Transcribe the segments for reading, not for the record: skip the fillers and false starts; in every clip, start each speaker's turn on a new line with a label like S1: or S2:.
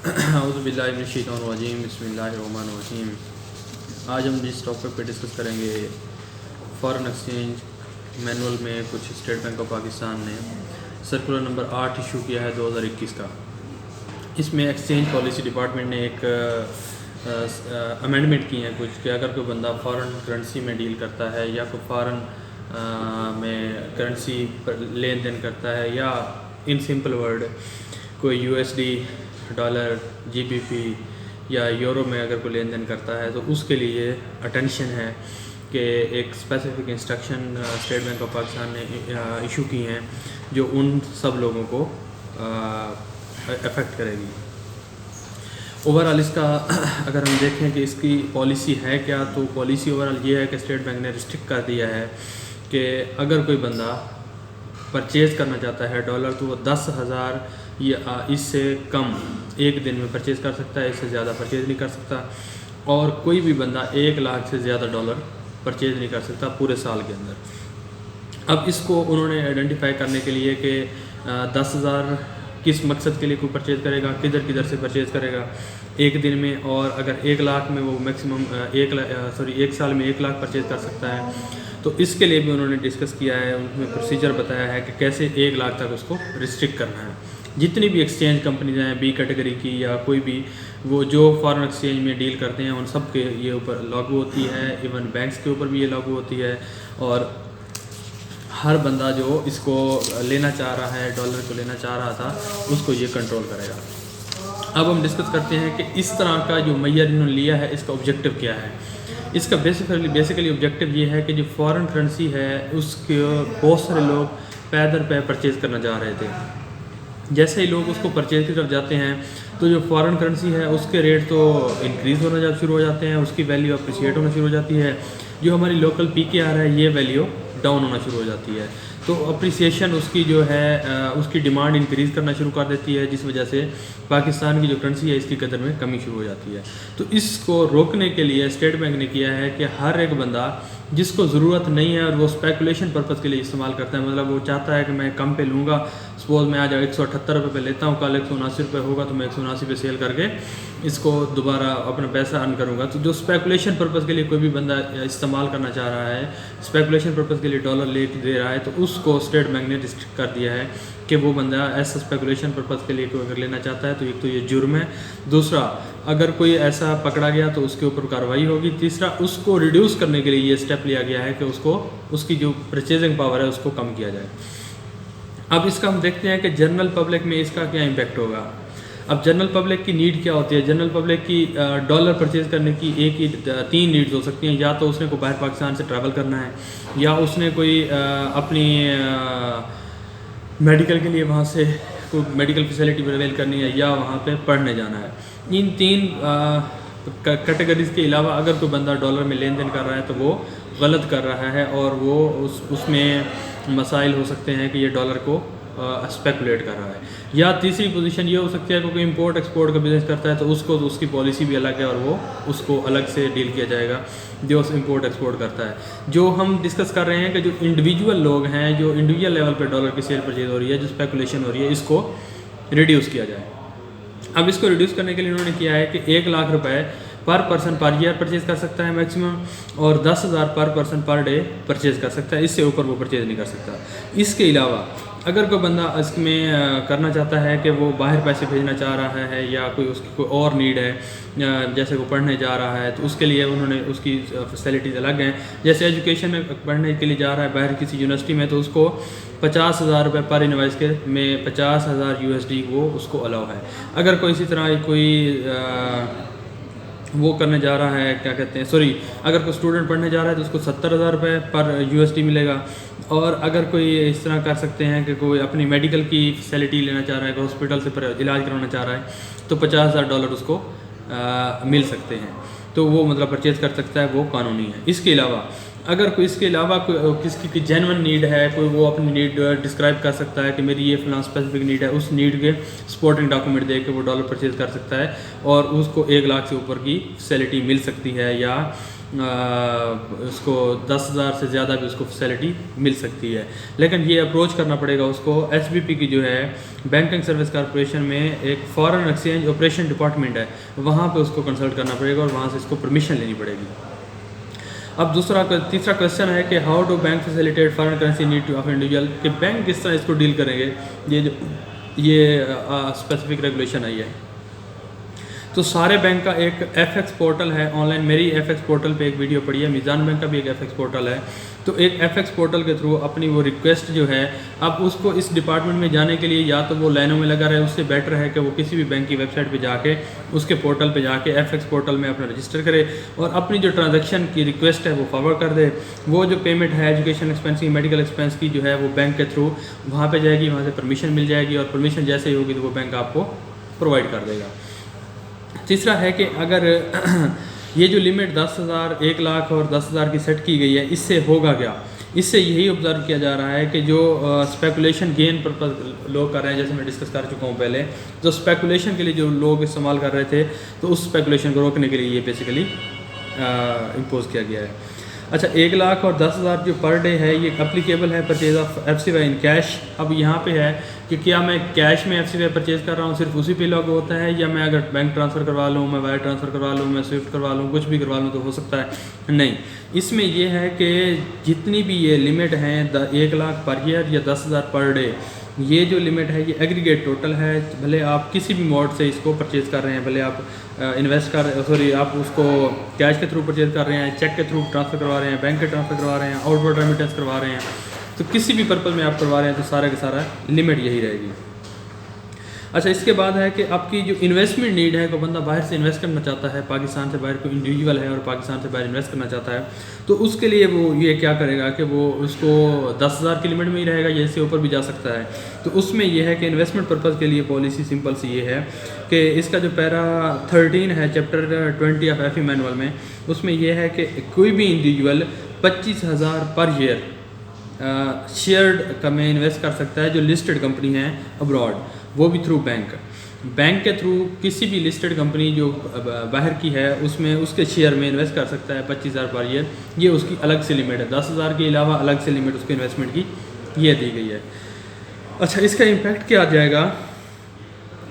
S1: औज़ुबिल्लाहिमिनश्शैतानिर्रजीम बिस्मिल्लाहिर्रहमानिर्रहीम। आज हम जिस टॉपिक पे डिस्कस करेंगे फ़ॉरेन एक्सचेंज मैनुअल में कुछ स्टेट बैंक ऑफ पाकिस्तान ने सर्कुलर नंबर 8 इशू किया है 2021 का। इसमें एक्सचेंज पॉलिसी डिपार्टमेंट ने एक अमेंडमेंट की है कुछ कि अगर कोई बंदा फ़ॉरेन करेंसी में डील करता है या कोई फ़ॉरेन में करेंसी पर लेन देन करता है या इन सिंपल वर्ड कोई USD, डॉलर, GBP या यूरो में अगर कोई लेन देन करता है तो उसके लिए अटेंशन है कि एक specific instruction state bank of Pakistan ने इशू की हैं जो उन सब लोगों को अफेक्ट करेगी। ओवरऑल इसका अगर हम देखें कि इसकी पॉलिसी है क्या, तो पॉलिसी ओवरऑल ये है कि स्टेट बैंक ने रिस्ट्रिक्ट कर दिया है कि अगर कोई बंदा परचेज़ करना चाहता है डॉलर तो वो 10,000 या इससे कम एक दिन में परचेज़ कर सकता है, इससे ज़्यादा परचेज़ नहीं कर सकता। और कोई भी बंदा 1 लाख से ज़्यादा डॉलर परचेज़ नहीं कर सकता पूरे साल के अंदर। अब इसको उन्होंने आइडेंटिफाई करने के लिए कि 10,000 किस मकसद के लिए कोई परचेज़ करेगा, किधर किधर से परचेज़ करेगा एक दिन में, और अगर 1 लाख में वो मैक्सिमम 1 साल में 1 लाख परचेज़ कर सकता है तो इसके लिए भी उन्होंने डिस्कस किया है। उन्होंने प्रोसीजर बताया है कि कैसे 1 लाख तक उसको रिस्ट्रिक्ट करना है। जितनी भी एक्सचेंज कंपनीज हैं B कैटेगरी की या कोई भी वो जो फॉरेन एक्सचेंज में डील करते हैं उन सब के ये ऊपर लागू होती है। इवन बैंक्स के ऊपर भी ये लागू होती है और हर बंदा जो इसको लेना चाह रहा है, डॉलर को लेना चाह रहा था, उसको ये कंट्रोल करेगा। अब हम डिस्कस करते हैं कि इस तरह का जो मैयर इन्होंने लिया है इसका ऑब्जेक्टिव क्या है। इसका बेसिकली ऑब्जेक्टिव ये है कि जो फॉरेन करेंसी है उसके बहुत सारे लोग पैदल पे परचेज़ करना जा रहे थे। जैसे ही लोग उसको परचेज़ की तरफ जाते हैं तो जो फॉरेन करेंसी है उसके रेट तो इंक्रीज़ होना शुरू हो जाते हैं, उसकी वैल्यू अप्रिशिएट होना शुरू हो जाती है। जो हमारी लोकल PKR है ये वैल्यू डाउन होना शुरू हो जाती है, तो अप्रिसिएशन उसकी जो है उसकी डिमांड इंक्रीज़ करना शुरू कर देती है, जिस वजह से पाकिस्तान की जो करेंसी है इसकी कदर में कमी शुरू हो जाती है। तो इसको रोकने के लिए स्टेट बैंक ने किया है कि हर एक बंदा जिसको ज़रूरत नहीं है और वो स्पेकुलेशन पर्पज़ के लिए इस्तेमाल करता है, मतलब वो चाहता है कि मैं कम पे लूँगा, सपोज़ मैं आज 178 रुपये पे लेता हूँ, कल 179 रुपये होगा तो मैं 179 पे सेल करके इसको दोबारा अपना पैसा अर्न करूँगा। तो जो स्पेकुलेशन पर्पज़ के लिए कोई भी बंदा इस्तेमाल करना चाह रहा है, स्पेकुलेशन पर्पज़ के लिए डॉलर ले दे रहा है, तो उसको स्टेट बैंक ने रिस्ट्रिक्ट कर दिया है कि वो बंदा ऐसा स्पेकुलेशन पर्पज़ के लिए कोई अगर लेना चाहता है तो एक तो ये जुर्म है, दूसरा अगर कोई ऐसा पकड़ा गया तो उसके ऊपर कार्रवाई होगी, तीसरा उसको रिड्यूस करने के लिए ये स्टेप लिया गया है कि उसको उसकी जो परचेजिंग पावर है उसको कम किया जाए। अब इसका हम देखते हैं कि जनरल पब्लिक में इसका क्या इम्पेक्ट होगा। अब जनरल पब्लिक की नीड क्या होती है? जनरल पब्लिक की डॉलर परचेज़ करने की एक ही 3 नीड्स हो सकती हैं। या तो उसने को बाहर पाकिस्तान से ट्रैवल करना है, या उसने कोई अपनी मेडिकल के लिए वहाँ से कोई मेडिकल फैसिलिटी अवेल करनी है, या वहाँ पे पढ़ने जाना है। इन 3 कैटेगरीज़ के अलावा अगर कोई बंदा डॉलर में लेन देन कर रहा है तो वो गलत कर रहा है और वो उसमें मसाइल हो सकते हैं कि ये डॉलर को स्पेकुलेट कर रहा है। या तीसरी पोजीशन ये हो सकती है कि कोई इंपोर्ट एक्सपोर्ट का बिज़नेस करता है तो उसको तो उसकी पॉलिसी भी अलग है और वो उसको अलग से डील किया जाएगा जो इंपोर्ट एक्सपोर्ट करता है। जो हम डिस्कस कर रहे हैं कि जो इंडिविजुअल लोग हैं, जो इंडिविजुअल लेवल पर डॉलर की सेल परचेज हो रही है, जो स्पेकुलेशन हो रही है, इसको रिड्यूस किया जाए। अब इसको रिड्यूस करने के लिए उन्होंने किया है कि 1 लाख रुपए पर पर्सन पर ईयर परचेज़ कर सकता है मैक्सिमम, और 10,000 पर पर्सन पर डे परचेज़ कर सकता है, इससे ऊपर वो परचेज़ नहीं कर सकता। इसके अलावा अगर कोई बंदा इसमें करना चाहता है कि वो बाहर पैसे भेजना चाह रहा है या कोई उसकी कोई और नीड है, जैसे वो पढ़ने जा रहा है, तो उसके लिए उन्होंने उसकी फैसिलिटीज़ अलग हैं। जैसे एजुकेशन में पढ़ने के लिए जा रहा है बाहर किसी यूनिवर्सिटी में, तो उसको 50,000 रुपये पर इनवाइस के में 50,000 USD वो उसको अलाउ है। अगर कोई इसी तरह कोई वो करने जा रहा है, क्या कहते हैं, अगर कोई स्टूडेंट पढ़ने जा रहा है तो उसको 70,000 रुपये पर USD मिलेगा। और अगर कोई इस तरह कर सकते हैं कि कोई अपनी मेडिकल की फैसिलिटी लेना चाह रहा है, हॉस्पिटल से इलाज करवाना चाह रहा है, तो $50,000 उसको मिल सकते हैं, तो वो मतलब परचेज़ कर सकता है, वो कानूनी है। इसके अलावा अगर कोई किसकी की जेन्युइन नीड है, कोई वो अपनी नीड डिस्क्राइब कर सकता है कि मेरी ये फलां स्पेसिफिक नीड है, उस नीड के सपोर्टिंग डॉक्यूमेंट दे के वो डॉलर परचेज़ कर सकता है और उसको 1 लाख से ऊपर की फैसिलिटी मिल सकती है, या उसको 10,000 से ज़्यादा भी उसको फैसिलिटी मिल सकती है। लेकिन ये अप्रोच करना पड़ेगा उसको, SBP की जो है बैंकिंग सर्विस कॉर्पोरेशन में एक फॉरेन एक्सचेंज ऑपरेशन डिपार्टमेंट है, वहाँ पे उसको कंसल्ट करना पड़ेगा और वहाँ से इसको परमिशन लेनी पड़ेगी। अब तीसरा क्वेश्चन है कि how do bank facilitate foreign currency need two of individual, कि बैंक किस तरह इसको डील करेंगे, ये स्पेसिफिक रेगुलेशन आई है। तो सारे बैंक का एक FX पोर्टल है ऑनलाइन, मेरी FX पोर्टल पे एक वीडियो पड़ी है, मीज़ान बैंक का भी एक FX पोर्टल है। तो एक FX पोर्टल के थ्रू अपनी वो रिक्वेस्ट जो है, अब उसको इस डिपार्टमेंट में जाने के लिए या तो वो लाइनों में लगा रहे, उससे बेटर है कि वो किसी भी बैंक की वेबसाइट पे जाके उसके पोर्टल पे जाके FX पोर्टल में अपना रजिस्टर करे और अपनी जो ट्रांजैक्शन की रिक्वेस्ट है वो फॉरवर्ड कर दे। वो जो पेमेंट है एजुकेशन एक्सपेंस की, मेडिकल एक्सपेंस की जो है वो बैंक के थ्रू वहाँ पर जाएगी, वहाँ से परमिशन मिल जाएगी और परमिशन जैसे ही होगी तो वो बैंक आपको प्रोवाइड कर देगा। तीसरा है कि अगर ये जो लिमिट 10,000, 1 लाख और 10,000 की सेट की गई है, इससे होगा क्या? इससे यही ऑब्जर्व किया जा रहा है कि जो स्पेकुलेशन गेन पर्पज लोग कर रहे हैं, जैसे मैं डिस्कस कर चुका हूँ पहले, जो स्पेकुलेशन के लिए जो लोग इस्तेमाल कर रहे थे, तो उस स्पेकुलेशन को रोकने के लिए ये बेसिकली इम्पोज किया गया है। अच्छा, 1 लाख और 10,000 जो पर डे है ये अप्लीकेबल है purchase of FCY in cash. अब यहाँ पे है कि क्या मैं कैश में FCY परचेज कर रहा हूँ सिर्फ उसी पे लागू होता है, या मैं अगर बैंक ट्रांसफ़र करवा लूँ, मैं वायर ट्रांसफ़र करवा लूँ, मैं स्विफ्ट करवा लूँ, कुछ भी करवा लूँ तो हो सकता है? नहीं, इसमें यह है कि जितनी भी ये लिमिट हैं 1 लाख पर ईयर या 10,000 पर डे, ये जो लिमिट है ये एग्रीगेट टोटल है। भले आप किसी भी मोड से इसको परचेज़ कर रहे हैं, भले आप आप उसको कैश के थ्रू परचेज़ कर रहे हैं, चेक के थ्रू ट्रांसफ़र करवा रहे हैं, बैंक के ट्रांसफ़र करवा रहे हैं, आउटवर्ड रेमिटेंस करवा रहे हैं, तो किसी भी पर्पज़ में आप करवा रहे हैं तो सारा का सारा लिमिट यही रहेगी। अच्छा, इसके बाद है कि आपकी जो इन्वेस्टमेंट नीड है, को बंदा बाहर से इन्वेस्ट करना चाहता है, पाकिस्तान से बाहर कोई इंडिविजुअल है और पाकिस्तान से बाहर इन्वेस्ट करना चाहता है, तो उसके लिए वो ये क्या करेगा कि वो उसको 10,000 की लिमिट में ही रहेगा या इससे ऊपर भी जा सकता है। तो उसमें यह है कि इन्वेस्टमेंट पर्पज़ के लिए पॉलिसी सिंपल सी ये है कि इसका जो पैरा 13 है चैप्टर 20 ऑफ FE मैनुअल में, उसमें यह है कि कोई भी इंडिविजुअल 25,000 पर ईयर शेयर्ड में इन्वेस्ट कर सकता है जो लिस्टेड कंपनी है अब्रॉड, वो भी थ्रू बैंक के थ्रू किसी भी लिस्टेड कंपनी जो बाहर की है उसमें उसके शेयर में इन्वेस्ट कर सकता है 25,000 पर ईयर। ये उसकी अलग से लिमिट है, 10,000 के अलावा अलग से लिमिट उसके इन्वेस्टमेंट की ये दी गई है। अच्छा, इसका इम्पैक्ट क्या आ जाएगा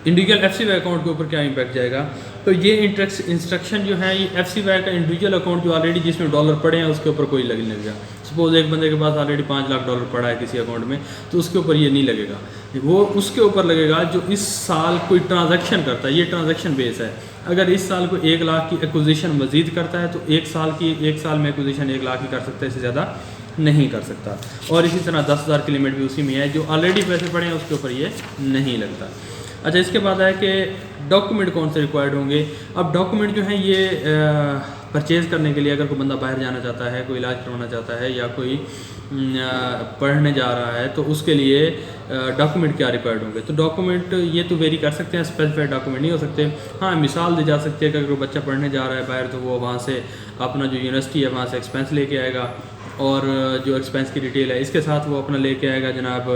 S1: इंडिविजुअल FCY अकाउंट के ऊपर, क्या इम्पैक्ट जाएगा? तो ये इंस्ट्रक्शन जो है ये FCY का इंडिविजुअल अकाउंट जो ऑलरेडी जिसमें डॉलर पड़े हैं उसके ऊपर कोई लगने लगेगा। सपोज एक बंदे के पास ऑलरेडी 5 लाख डॉलर पड़ा है किसी अकाउंट में, तो उसके ऊपर ये नहीं लगेगा, वो उसके ऊपर लगेगा जो इस साल कोई ट्रांजैक्शन करता है। ये ट्रांजैक्शन बेस है। अगर इस साल को 1 लाख की एक्विजिशन मजीद करता है तो एक साल में एक्विजिशन 1 लाख ही कर सकता है, इससे ज़्यादा नहीं कर सकता। और इसी तरह 10,000 की लिमिट भी उसी में है, जो ऑलरेडी पैसे पड़े हैं उसके ऊपर ये नहीं लगता। अच्छा, इसके बाद है कि डॉक्यूमेंट कौन से रिक्वायर्ड होंगे। अब डॉक्यूमेंट जो हैं ये परचेज़ करने के लिए अगर कोई बंदा बाहर जाना चाहता है, कोई इलाज करवाना चाहता है या कोई पढ़ने जा रहा है, तो उसके लिए डॉक्यूमेंट क्या रिक्वायर्ड होंगे। तो डॉक्यूमेंट ये तो वेरी कर सकते हैं, स्पेसिफाइड डॉक्यूमेंट नहीं हो सकते। हाँ, मिसाल दी जा सकती है कि अगर बच्चा पढ़ने जा रहा है बाहर तो वो वहाँ से अपना जो यूनिवर्सिटी है वहाँ से एक्सपेंस लेके आएगा, और जो एक्सपेंस की डिटेल है इसके साथ वो अपना लेके आएगा जनाब,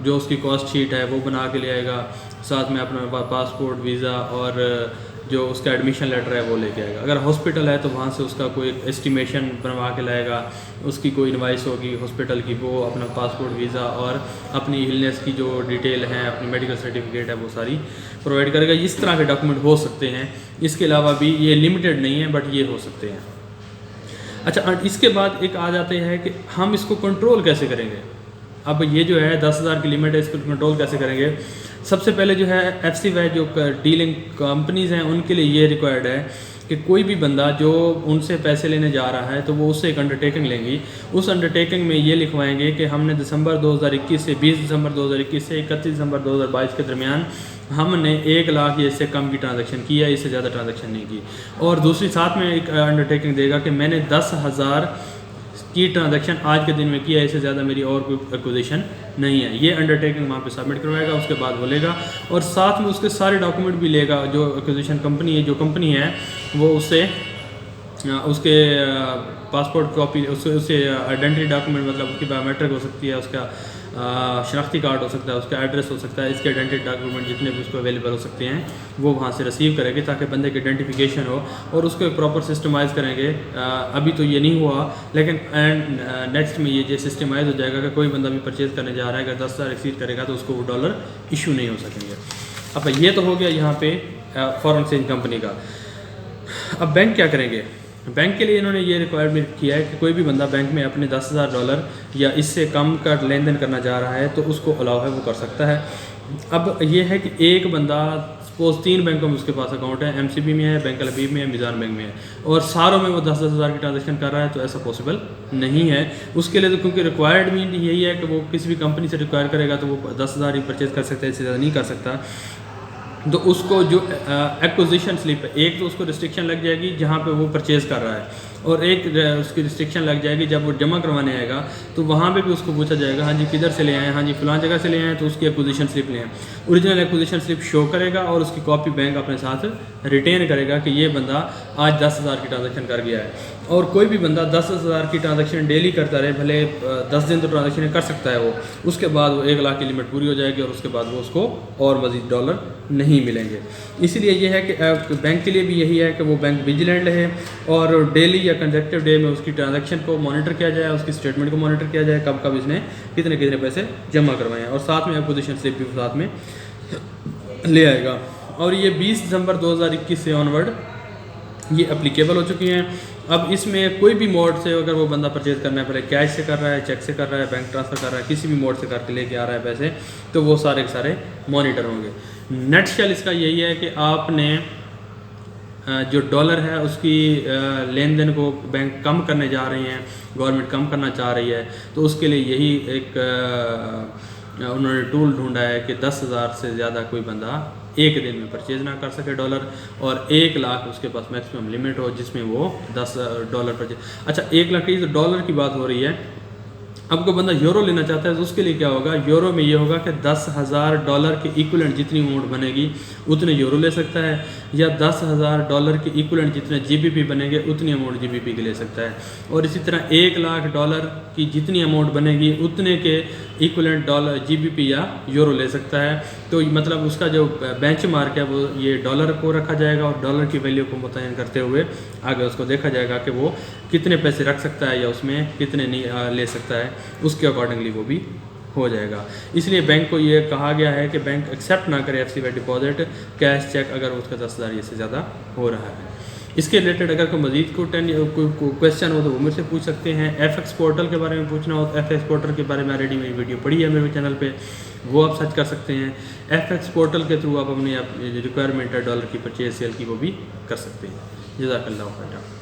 S1: जो उसकी कॉस्ट शीट है वो बना के ले आएगा, साथ में अपना पासपोर्ट, वीज़ा और जो उसका एडमिशन लेटर है वो लेके आएगा। अगर हॉस्पिटल है तो वहाँ से उसका कोई एस्टिमेशन बनवा के लाएगा, उसकी कोई इनवाइस होगी हॉस्पिटल की, वो अपना पासपोर्ट, वीज़ा और अपनी इलनेस की जो डिटेल है, अपनी मेडिकल सर्टिफिकेट है, वो सारी प्रोवाइड करेगा। इस तरह के डॉक्यूमेंट हो सकते हैं। इसके अलावा भी ये लिमिटेड नहीं है, बट ये हो सकते हैं। अच्छा, इसके बाद एक आ जाते हैं कि हम इसको कंट्रोल कैसे करेंगे। अब ये जो है 10,000 की लिमिट है, इसको कंट्रोल कैसे करेंगे। सबसे पहले जो है FCY जो डीलिंग कंपनीज़ हैं उनके लिए ये रिक्वायर्ड है कि कोई भी बंदा जो उनसे पैसे लेने जा रहा है तो वो उससे एक अंडरटेकिंग लेंगी। उस अंडरटेकिंग में ये लिखवाएंगे कि हमने दिसंबर 2021 से 20 दिसंबर 2021 से 31 दिसंबर 2022 के दरमियान हमने 1 लाख या इससे कम की ट्रांजैक्शन की है, इससे ज़्यादा ट्रांजैक्शन नहीं की। और दूसरी साथ में एक अंडरटेकिंग देगा कि मैंने 10,000 की ट्रांजैक्शन आज के दिन में किया है, इससे ज़्यादा मेरी और कोई एक्विजिशन नहीं है। ये अंडरटेकिंग वहाँ पे सबमिट करवाएगा, उसके बाद वो लेगा और साथ में उसके सारे डॉक्यूमेंट भी लेगा। जो एक्विजिशन कंपनी है, जो कंपनी है वो उससे उसके पासपोर्ट कॉपी, उससे आइडेंटिटी डॉक्यूमेंट, मतलब उसकी बायोमेट्रिक हो सकती है, उसका शनाख्ती कार्ड हो सकता है, उसका एड्रेस हो सकता है, इसके आइडेंटिटी डॉक्यूमेंट जितने भी उसको अवेलेबल हो सकते हैं वो वहाँ से रिसीव करेंगे ताकि बंदे की आइडेंटिफिकेशन हो और उसको एक प्रॉपर सिस्टमाइज़ करेंगे। अभी तो ये नहीं हुआ, लेकिन नेक्स्ट में ये सिस्टमाइज हो जाएगा कि कोई बंदा भी परचेज़ करने जा रहा है, अगर 10,000 एक्सीड करेगा तो उसको वो डॉलर इशू नहीं हो सकेंगे। अब ये तो हो गया यहाँ पे फॉरेन एक्सचेंज कंपनी का। अब बैंक क्या करेंगे? बैंक के लिए इन्होंने ये रिक्वायरमेंट किया है कि कोई भी बंदा बैंक में अपने 10,000 डॉलर या इससे कम का लेन देन करना चाह रहा है तो उसको अलाउ है, वो कर सकता है। अब ये है कि एक बंदा सपोज 3 बैंकों में उसके पास अकाउंट है, MCB में है, बैंक अलबीब में है, मिज़ान बैंक में है, और सारों में वो 10,000 की ट्रांजेक्शन कर रहा है, तो ऐसा पॉसिबल नहीं है उसके लिए। तो क्योंकि रिक्वायरमेंट यही है कि वो किसी भी कंपनी से रिक्वायर करेगा तो वो 10,000 ही परचेज़ कर सकता है, इससे ज़्यादा नहीं कर सकता। तो उसको जो एक्विजिशन स्लिप है, एक तो उसको रिस्ट्रिक्शन लग जाएगी जहाँ पे वो परचेज़ कर रहा है, और एक उसकी रिस्ट्रिक्शन लग जाएगी जब वो जमा करवाने आएगा तो वहाँ पे भी उसको पूछा जाएगा, हाँ जी किधर से ले आए, हाँ जी फलां जगह से ले आए, तो उसकी एक्विजिशन स्लिप ले आए। ओरिजिनल एक्विजिशन स्लिप शो करेगा और उसकी कॉपी बैंक अपने साथ रिटेन करेगा कि ये बंदा आज 10,000 की ट्रांजेक्शन कर गया है। और कोई भी बंदा 10,000 की ट्रांजेक्शन डेली करता रहे, भले 10 दिन तो ट्रांजेक्शन कर सकता है वो, उसके बाद वो 1 लाख की लिमिट पूरी हो जाएगी और उसके बाद वो उसको और मज़ीद डॉलर नहीं मिलेंगे। इसीलिए ये है कि बैंक के लिए भी यही है कि वो बैंक विजिलेंट रहे और डेली या कंसेक्टिव डे में उसकी ट्रांजैक्शन को मॉनिटर किया जाए, उसकी स्टेटमेंट को मॉनिटर किया जाए, कब कब इसने कितने कितने पैसे जमा करवाए हैं, और साथ में एक्विजिशन स्लिप भी साथ में ले आएगा। और ये 20 दिसंबर 2021 से ऑनवर्ड ये एप्लीकेबल हो चुकी हैं। अब इसमें कोई भी मोड से अगर वो बंदा परचेज़ करना है, पहले कैश से कर रहा है, चेक से कर रहा है, बैंक ट्रांसफ़र कर रहा है, किसी भी मोड से करके लेके आ रहा है पैसे, तो वो सारे के सारे मॉनिटर होंगे। नटशेल इसका यही है कि आपने जो डॉलर है उसकी लेन देन को बैंक कम करने जा रही हैं, गवर्नमेंट कम करना चाह रही है, तो उसके लिए यही एक उन्होंने टूल ढूंढा है कि 10,000 से ज़्यादा कोई बंदा एक दिन में परचेज़ ना कर सके डॉलर, और 1 लाख उसके पास मैक्सिमम लिमिट हो जिसमें वो 10 डॉलर परचेज। अच्छा 1 लाख की तो डॉलर की बात हो रही है। अब कोई बंदा यूरो लेना चाहता है तो उसके लिए क्या होगा? यूरो में ये होगा कि 10,000 डॉलर के इक्विवेलेंट जितनी अमाउंट बनेगी उतने यूरो ले सकता है, या 10,000 डॉलर के इक्विवेलेंट जितने GBP बनेंगे उतनी अमाउंट GBP के ले सकता है। और इसी तरह 1 लाख डॉलर की जितनी अमाउंट बनेगी उतने के इक्विवेलेंट डॉलर GBP या यूरो ले सकता है। तो मतलब उसका जो बेंचमार्क है वो ये डॉलर को रखा जाएगा और डॉलर की वैल्यू को मुतय्यन करते हुए आगे उसको देखा जाएगा कि वो कितने पैसे रख सकता है या उसमें कितने नहीं ले सकता है, उसके अकॉर्डिंगली वो भी हो जाएगा। इसलिए बैंक को ये कहा गया है कि बैंक एक्सेप्ट ना करे FCY डिपॉजिट, कैश, चेक अगर उसका 10,000 से ज़्यादा हो रहा है। इसके रिलेटेड अगर कोई मजीद कोई क्वेश्चन हो तो वो मुझसे पूछ सकते हैं। FX पोर्टल के बारे में पूछना हो तो FX पोर्टल के बारे में ऑलरेडी मेरी वीडियो पड़ी है मेरे चैनल पे, वो आप सर्च कर सकते हैं। FX पोर्टल के थ्रू आप अपनी रिक्वायरमेंट है डॉलर की परचेज सेल की वो भी कर सकते हैं। जज़ाकल्लाह खैर।